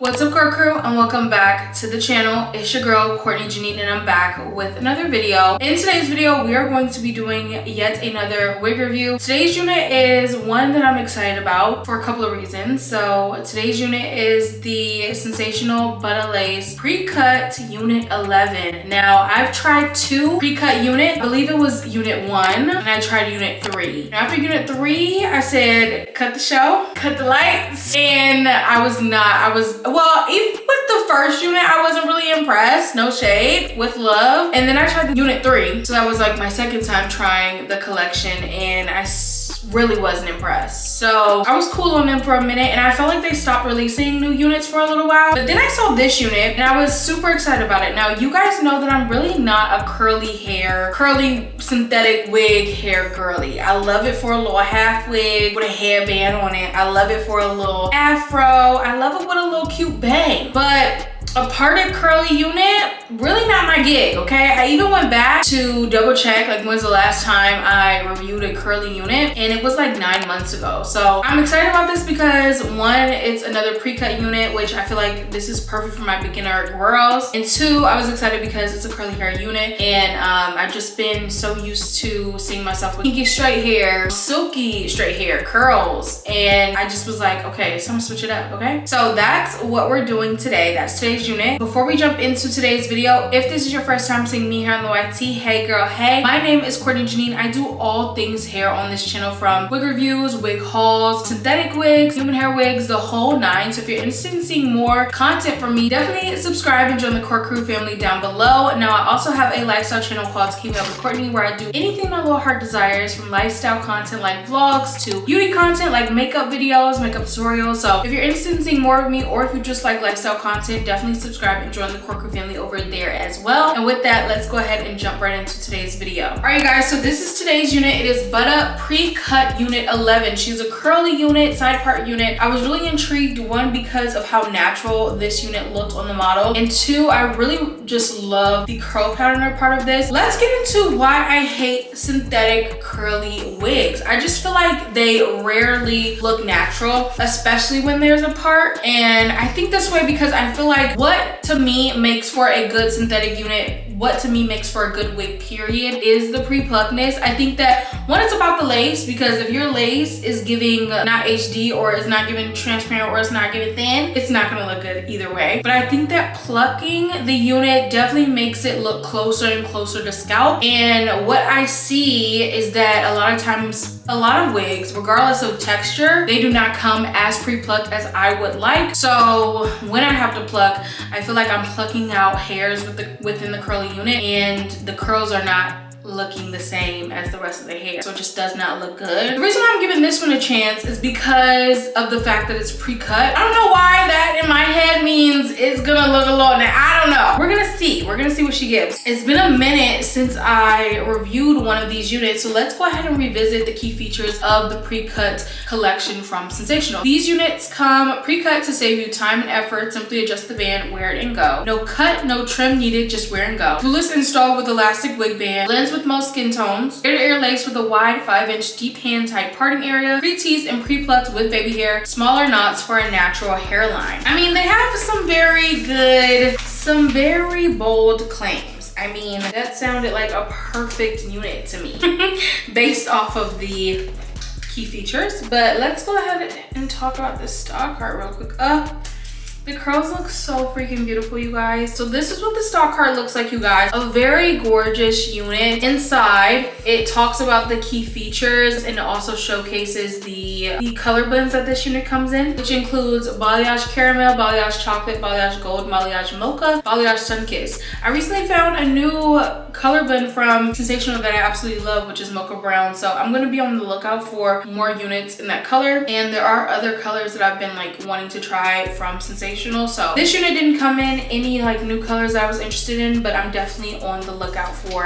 What's up, core crew, and welcome back to the channel. It's your girl Courtney Janine, and I'm back with another video. In today's video, we are going to be doing yet another wig review. Today's unit is one that I'm excited about for a couple of reasons. So today's unit is the Sensational Butta Pre-Cut Unit 11. Now, I've tried two pre-cut units. I believe it was unit 1, and I tried unit 3. Now, after unit 3, I said, cut the show, cut the lights, and well, even with the first unit, I wasn't really impressed. No shade, with love. And then I tried the unit 3. So that was like my second time trying the collection, and I really wasn't impressed. So I was cool on them for a minute, and I felt like they stopped releasing new units for a little while. But then I saw this unit, and I was super excited about it. Now, you guys know that I'm really not a curly synthetic wig hair girly. I love it for a little half wig with a hairband on it. I love it for a little afro. I love it with a little cute bang. But a parted curly unit, really not my gig, okay? I even went back to double check, like, when's the last time I reviewed a curly unit, and it was like 9 months ago. So I'm excited about this because, one, it's another pre-cut unit, which I feel like this is perfect for my beginner girls. And two, I was excited because it's a curly hair unit, and I've just been so used to seeing myself with kinky straight hair, silky straight hair, curls, and I just was like, okay, so I'm gonna switch it up, okay? So that's what we're doing today. That's today's unit. Before we jump into today's video, if this is your first time seeing me here on the YT, hey girl, hey. My name is Courtney Janine. I do all things hair on this channel, from wig reviews, wig hauls, synthetic wigs, human hair wigs, the whole 9. So if you're interested in seeing more content from me, definitely subscribe and join the core crew family down below. Now, I also have a lifestyle channel called Keeping Up with Courtney, where I do anything my little heart desires, from lifestyle content like vlogs to beauty content like makeup videos, makeup tutorials. So if you're interested in seeing more of me, or if you just like lifestyle content, definitely subscribe and join the core crew family over there as well. And with that, let's go ahead and jump right into today's video. All right, guys, so this is today's unit. It is Butta Pre-Cut Unit 11. She's a curly unit, side part unit. I was really intrigued, one, because of how natural this unit looked on the model, and two, I really just love the curl pattern part of this. Let's get into why I hate synthetic curly wigs. I just feel like they rarely look natural, especially when there's a part. And I think this way because I feel like what to me makes for a good synthetic unit, what to me makes for a good wig period, is the pre-pluckness. I think that, one, it's about the lace, because if your lace is giving not HD, or is not giving transparent, or it's not giving thin, it's not gonna look good either way. But I think that plucking the unit definitely makes it look closer and closer to scalp. And what I see is that a lot of times, a lot of wigs, regardless of texture, they do not come as pre-plucked as I would like. So when I have to pluck, I feel like I'm plucking out hairs within the curly unit, and the curls are not looking the same as the rest of the hair, so it just does not look good. The reason why I'm giving this one a chance is because of the fact that it's pre-cut. I don't know why that in my head means it's gonna look a lot. Now, I don't know. We're gonna see what she gives. It's been a minute since I reviewed one of these units, so let's go ahead and revisit the key features of the pre-cut collection from Sensational. These units come pre-cut to save you time and effort. Simply adjust the band, wear it, and go. No cut, no trim needed, just wear and go. Tubeless install with elastic wig band. Blends with most skin tones. Ear-to-ear lace with a wide 5-inch deep hand-tight parting area. Pre-teased and pre-plucked with baby hair. Smaller knots for a natural hairline. I mean, they have some very bold claims. I mean, that sounded like a perfect unit to me based off of the key features. But let's go ahead and talk about this stock card real quick. The curls look so freaking beautiful, you guys. So this is what the stock card looks like, you guys. A very gorgeous unit. Inside, it talks about the key features, and it also showcases the color blends that this unit comes in, which includes balayage caramel, balayage chocolate, balayage gold, balayage mocha, balayage sun-kissed. I recently found a new color blend from Sensational that I absolutely love, which is mocha brown. So I'm gonna be on the lookout for more units in that color. And there are other colors that I've been like wanting to try from Sensational. So this unit didn't come in any like new colors that I was interested in, but I'm definitely on the lookout for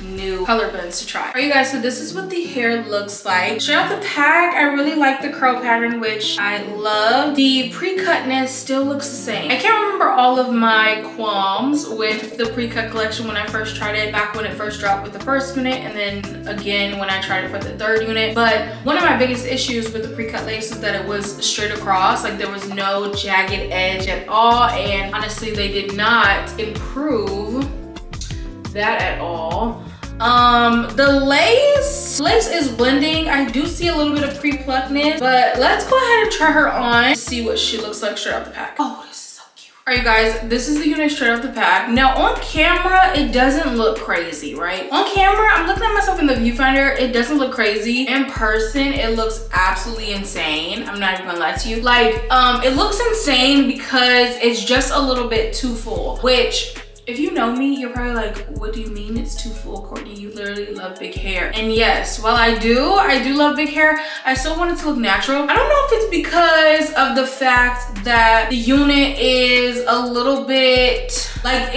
new color blends to try. Alright you guys, so this is what the hair looks like. Straight out the pack, I really like the curl pattern, which I love. The pre-cutness still looks the same. I can't remember all of my qualms with the pre-cut collection when I first tried it, back when it first dropped with the first unit, and then again when I tried it for the third unit. But one of my biggest issues with the pre-cut lace is that it was straight across, like there was no jagged edge at all, and honestly they did not improve that at all. The lace is blending. I do see a little bit of pre-pluckness, but let's go ahead and try her on to see what she looks like straight out the pack. Oh, this is so cute. All right, guys, this is the unit straight out the pack. Now on camera, it doesn't look crazy, right? On camera, I'm looking at myself in the viewfinder. It doesn't look crazy. In person, it looks absolutely insane. I'm not even gonna lie to you. Like, it looks insane because it's just a little bit too full, which, if you know me, you're probably like, what do you mean it's too full, Courtney? You literally love big hair. And yes, while I do love big hair, I still want it to look natural. I don't know if it's because of the fact that the unit is a little bit, like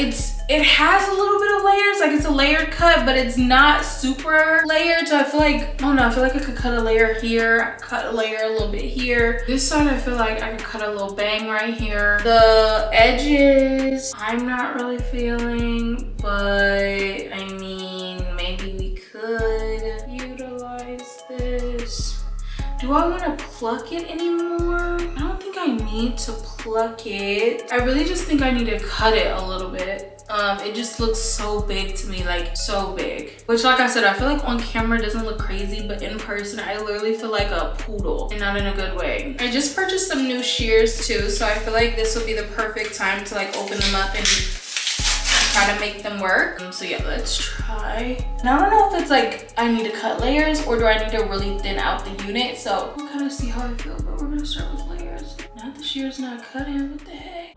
it has a little bit of layers, like it's a layered cut, but it's not super layered. So I feel like, I don't know, I feel like I could cut a layer here, cut a layer a little bit here. This side, I feel like I could cut a little bang right here. The edges, I'm not really feeling, but I mean, maybe we could utilize this. Do I want to pluck it anymore? I don't think I need to pluck it. I really just think I need to cut it a little bit. It just looks so big to me, like so big. Which, like I said, I feel like on camera it doesn't look crazy, but in person I literally feel like a poodle, and not in a good way. I just purchased some new shears too, so I feel like this would be the perfect time to like open them up and try to make them work. So yeah, let's try. And I don't know if it's like I need to cut layers or do I need to really thin out the unit. So we'll kind of see how I feel, but we're gonna start with layers. Not the shears not cutting, what the heck?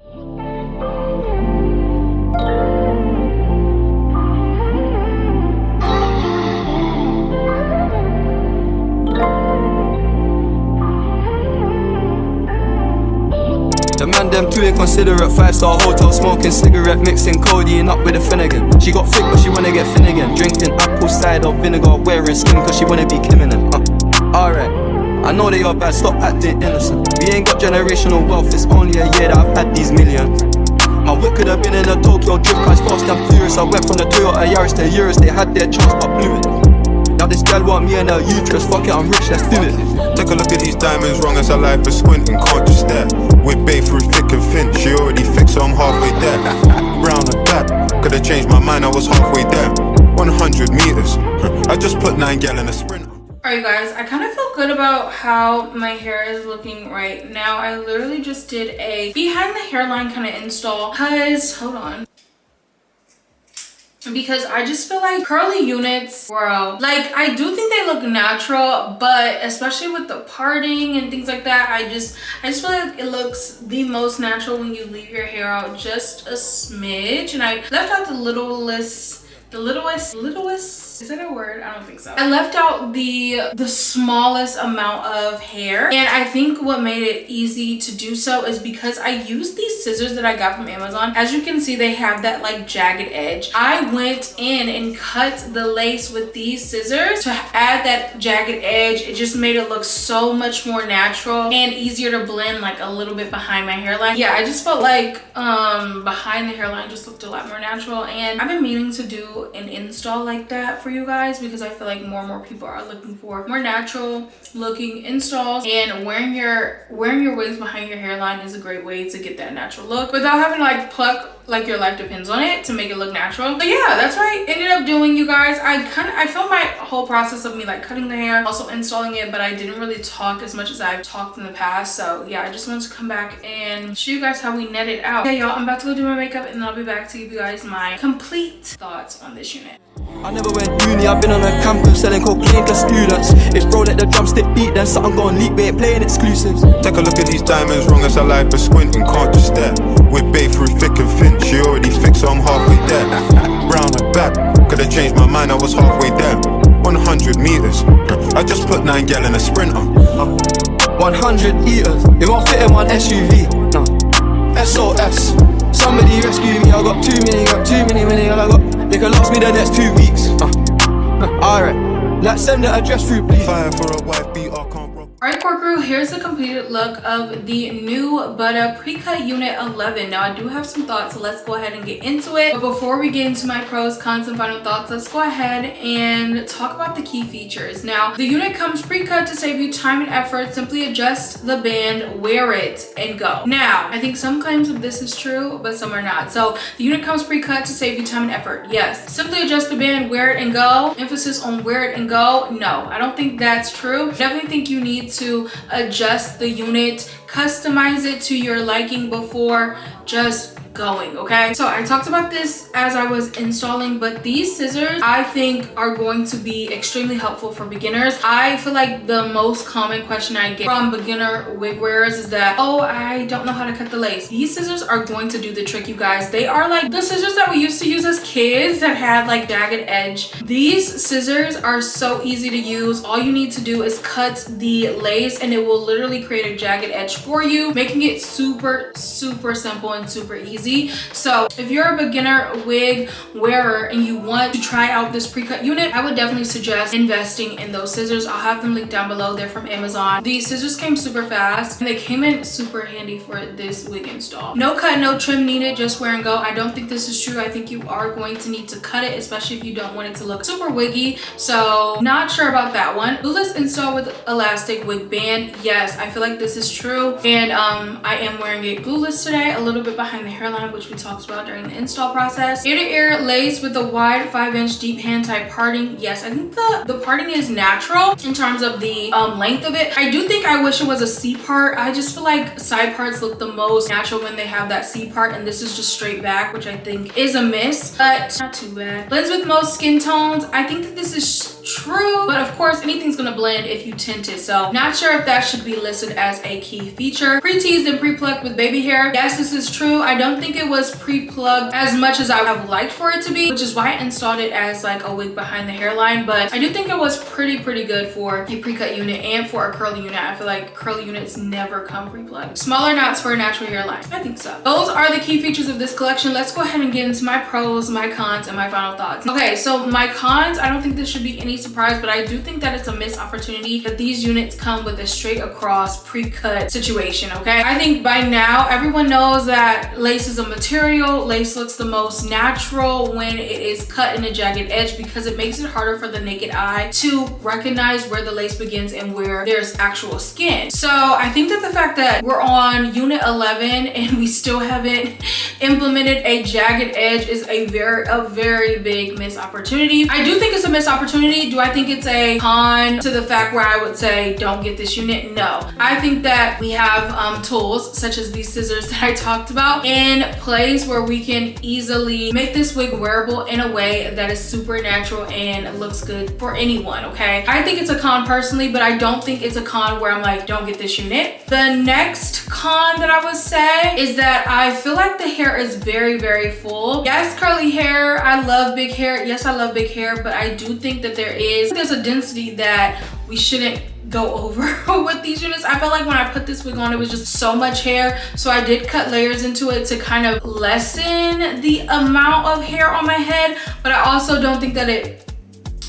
The man them too inconsiderate, 5-star hotel, smoking cigarette, mixing codeine up with a Finnegan. She got thick but she wanna get Finnegan, drinking apple cider vinegar, wearing skin cause she wanna be Kim in it. Alright, I know they are bad, stop acting innocent. We ain't got generational wealth, it's only a year that I've had these millions. My whip could have been in a Tokyo drift cars, fast and furious. I went from the Toyota Yaris to Urus, they had their chance but blew it. Now this girl want me and her uterus, fuck it, I'm rich, let's do it. Take a look at these diamonds, wrong as her life is squinting, can't just stare. We're babe through thick and thin, she already fixed so I'm halfway there. Brown and black, could've changed my mind, I was halfway there. 100 meters, I just put 9 gal in a sprint. Alright guys, I kind of feel good about how my hair is looking right now. I literally just did a behind the hairline kind of install because, hold on. Because I just feel like curly units, bro, like I do think they look natural, but especially with the parting and things like that, I just feel like it looks the most natural when you leave your hair out just a smidge. And I left out the littlest, is that a word? I don't think so. I left out the smallest amount of hair, and I think what made it easy to do so is because I used these scissors that I got from Amazon. As you can see, they have that like jagged edge. I went in and cut the lace with these scissors to add that jagged edge. It just made it look so much more natural and easier to blend like a little bit behind my hairline. Yeah, I just felt like behind the hairline just looked a lot more natural, and I've been meaning to do an install like that for you guys because I feel like more and more people are looking for more natural looking installs, and wearing your wigs behind your hairline is a great way to get that natural look without having to like pluck like your life depends on it to make it look natural. But yeah, that's what I ended up doing, you guys. I filmed my whole process of me like cutting the hair, also installing it, but I didn't really talk as much as I've talked in the past. So yeah, I just wanted to come back and show you guys how we net it out. Yeah, y'all, I'm about to go do my makeup and then I'll be back to give you guys my complete thoughts on this unit. I never went uni, I've been on a campus selling cocaine to students. If bro let the drumstick beat, then something gon' leak, we ain't playing exclusives. Take a look at these diamonds, wrong as her life is squinting, can't just stare. We're babe through thick and thin, she already fixed so I'm halfway there. Brown and black, could've changed my mind, I was halfway there. 100 meters, I just put 9 gal in a sprinter. 100 eaters, it won't fit in one SUV. No, SOS, somebody rescue me, I got too many, I got They can last me the next 2 weeks. Alright, let's send the address through, please. Fire for a wife, beat our can't rock. Alright, core crew, here's the completed look of the new Butta Pre-Cut Unit 11. Now, I do have some thoughts, so let's go ahead and get into it. But before we get into my pros, cons, and final thoughts, let's go ahead and talk about the key features. Now, the unit comes pre-cut to save you time and effort. Simply adjust the band, wear it, and go. Now, I think some claims of this is true, but some are not. So, the unit comes pre-cut to save you time and effort. Yes. Simply adjust the band, wear it, and go. Emphasis on wear it and go. No, I don't think that's true. I definitely think you need to adjust the unit, customize it to your liking before just going, okay? So I talked about this as I was installing, but these scissors I think are going to be extremely helpful for beginners. I feel like the most common question I get from beginner wig wearers is that, oh, I don't know how to cut the lace. These scissors are going to do the trick, you guys. They are like the scissors that we used to use as kids that had like jagged edge. These scissors are so easy to use. All you need to do is cut the lace and it will literally create a jagged edge for you, making it super simple and super easy. So if you're a beginner wig wearer and you want to try out this pre-cut unit, I would definitely suggest investing in those scissors. I'll have them linked down below. They're from Amazon. These scissors came super fast and they came in super handy for this wig install. No cut, no trim needed, just wear and go. I don't think this is true. I think you are going to need to cut it, especially if you don't want it to look super wiggy. So not sure about that one. Glueless install with elastic wig band. Yes, I feel like this is true. And I am wearing it glueless today, a little bit behind the hairline, which we talked about during the install process. Ear-to-ear lace with a wide 5-inch deep hand type parting. Yes, I think the parting is natural in terms of the length of it. I do think I wish it was a C part. I just feel like side parts look the most natural when they have that C part, and this is just straight back, which I think is a miss, but not too bad. Blends with most skin tones. I think that this is true, but of course anything's gonna blend if you tint it, so not sure if that should be listed as a key feature. Pre-teased and pre-plucked with baby hair. Yes, this is true. I don't think it was pre-plugged as much as I would have liked for it to be, which is why I installed it as like a wig behind the hairline, but I do think it was pretty good for a pre-cut unit and for a curly unit. I feel like curly units never come pre-plugged. Smaller knots for a natural hairline. I think so. Those are the key features of this collection. Let's go ahead and get into my pros, my cons, and my final thoughts. Okay, so my cons, I don't think this should be any surprise, but I do think that it's a missed opportunity that these units come with a straight across pre-cut situation, okay? I think by now everyone knows that lace is a material. Lace looks the most natural when it is cut in a jagged edge because it makes it harder for the naked eye to recognize where the lace begins and where there's actual skin. So I think that the fact that we're on unit 11 and we still haven't implemented a jagged edge is a very big missed opportunity. I do think it's a missed opportunity. Do I think it's a con to the fact where I would say don't get this unit? No. I think that we have tools such as these scissors that I talked about in place where we can easily make this wig wearable in a way that is super natural and looks good for anyone, okay? I think it's a con personally, but I don't think it's a con where I'm like, don't get this unit. The next con that I would say is that I feel like the hair is very full. Yes, curly hair. I love big hair. Yes, I love big hair, but I do think that there's a density that we shouldn't go over with these units. I felt like when I put this wig on, it was just so much hair, so I did cut layers into it to kind of lessen the amount of hair on my head, but I also don't think that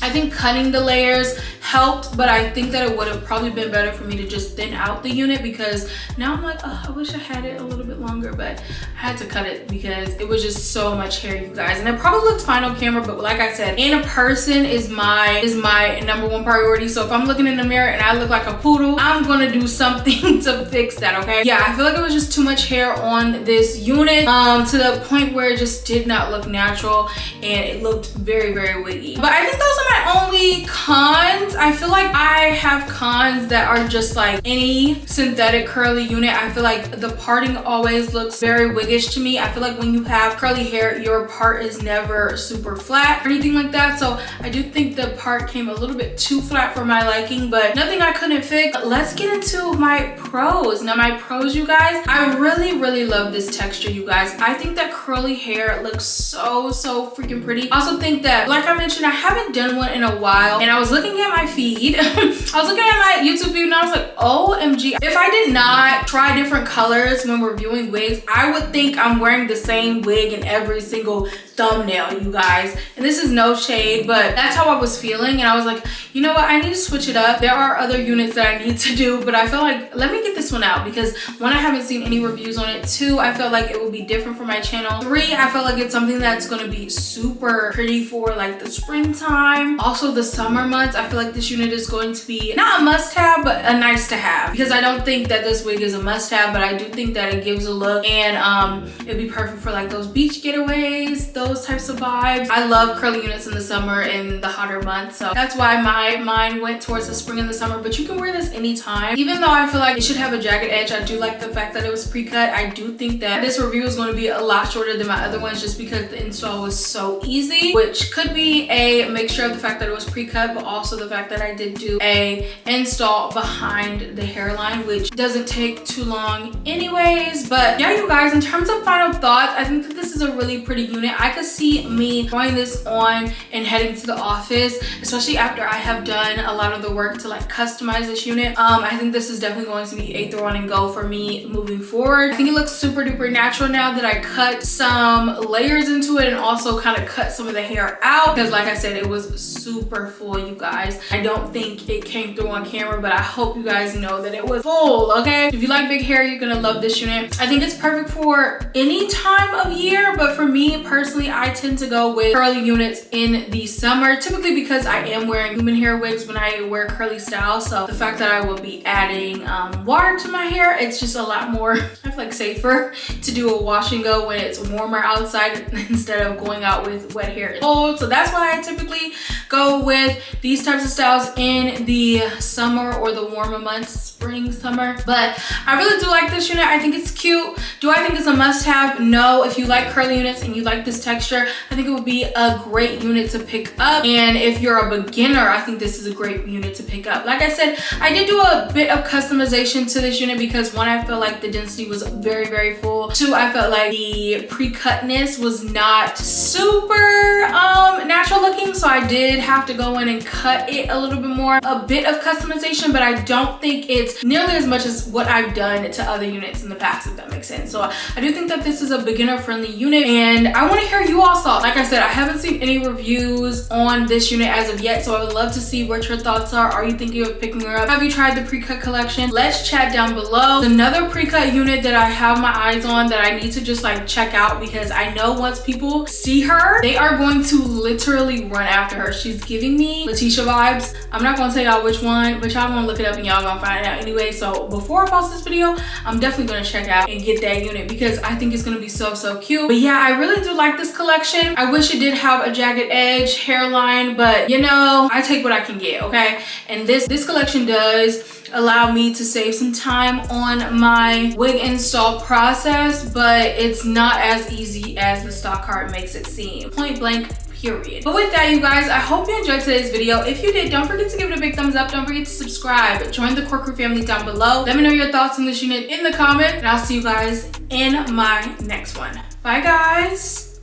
I think cutting the layers helped, but I think that it would have probably been better for me to just thin out the unit because now I'm like, oh, I wish I had it a little bit longer, but I had to cut it because it was just so much hair, you guys. And it probably looked fine on camera, but like I said, in a person is my #1 priority. So if I'm looking in the mirror and I look like a poodle, I'm gonna do something to fix that, okay? Yeah, I feel like it was just too much hair on this unit to the point where it just did not look natural and it looked very wiggy. But I think those are my only cons. I feel like I have cons that are just like any synthetic curly unit. I feel like the parting always looks very wiggish to me. I feel like when you have curly hair, your part is never super flat or anything like that. So I do think the part came a little bit too flat for my liking, but nothing I couldn't fix. Let's get into my pros. Now my pros, you guys, I really love this texture, you guys. I think that curly hair looks so freaking pretty. I also think that, like I mentioned, I haven't done one in a while and I was looking at my feed, I was looking at my YouTube feed and I was like, OMG. If I did not try different colors when reviewing wigs, I would think I'm wearing the same wig in every single thumbnail, you guys. And this is no shade, but that's how I was feeling. And I was like, you know what, I need to switch it up. There are other units that I need to do, but I feel like, let me get this one out, because one, I haven't seen any reviews on it. Two, I feel like it will be different for my channel. Three, I feel like it's something that's going to be super pretty for like the springtime. Also the summer months, I feel like this unit is going to be not a must-have, but a nice to have, because I don't think that this wig is a must-have, but I do think that it gives a look, and it'd be perfect for like those beach getaways, those types of vibes. I love curly units in the summer and the hotter months, so that's why my mind went towards the spring and the summer. But you can wear this anytime. Even though I feel like it should have a jagged edge, I do like the fact that it was pre-cut. I do think that this review is going to be a lot shorter than my other ones, just because the install was so easy, which could be a mixture of the fact that it was pre-cut, but also the fact that I did do a install behind the hairline, which doesn't take too long anyways. But yeah, you guys, in terms of final thoughts, I think that this is a really pretty unit. I could see me throwing this on and heading to the office, especially after I have done a lot of the work to like customize this unit. I think this is definitely going to be a throw on and go for me moving forward. I think it looks super duper natural now that I cut some layers into it and also kind of cut some of the hair out, because like I said, it was super full, you guys. I don't think it came through on camera, but I hope you guys know that it was full, okay? If you like big hair, you're gonna love this unit. I think it's perfect for any time of year, but for me personally, I tend to go with curly units in the summer, typically because I am wearing human hair wigs when I wear curly styles. So the fact that I will be adding water to my hair, it's just a lot more, I feel like, safer to do a wash and go when it's warmer outside instead of going out with wet hair and cold. So that's why I typically go with these types of styles in the summer or the warmer months, spring, summer. But I really do like this unit. I think it's cute. Do I think it's a must-have? No. If you like curly units and you like this texture, I think it would be a great unit to pick up. And if you're a beginner, I think this is a great unit to pick up. Like I said, I did do a bit of customization to this unit because one, I felt like the density was very, very full. Two, I felt like the pre-cutness was not super natural looking, so I did have to go in and cut it a little bit more. A bit of customization, but I don't think it's nearly as much as what I've done to other units in the past, if that makes sense. So I do think that this is a beginner friendly unit, and I want to hear you all's thoughts. Like I said, I haven't seen any reviews on this unit as of yet, so I would love to see what your thoughts are. Are you thinking of picking her up? Have you tried the pre-cut collection? Let's chat down below. Another pre-cut unit that I have my eyes on that I need to just like check out, because I know once people see her, they are going to literally run after her. She's giving me Letitia vibes. I'm not gonna tell y'all which one, but y'all gonna look it up and y'all gonna find out anyway. So before I post this video, I'm definitely gonna check out and get that unit because I think it's gonna be so, so cute. But yeah, I really do like this collection. I wish it did have a jagged edge hairline, but you know, I take what I can get, okay? And this collection does allow me to save some time on my wig install process, but it's not as easy as the stock card makes it seem. Point blank, period. But with that, you guys, I hope you enjoyed today's video. If you did, don't forget to give it a big thumbs up. Don't forget to subscribe. Join the Core Crew family down below. Let me know your thoughts on this unit in the comment, and I'll see you guys in my next one. Bye, guys.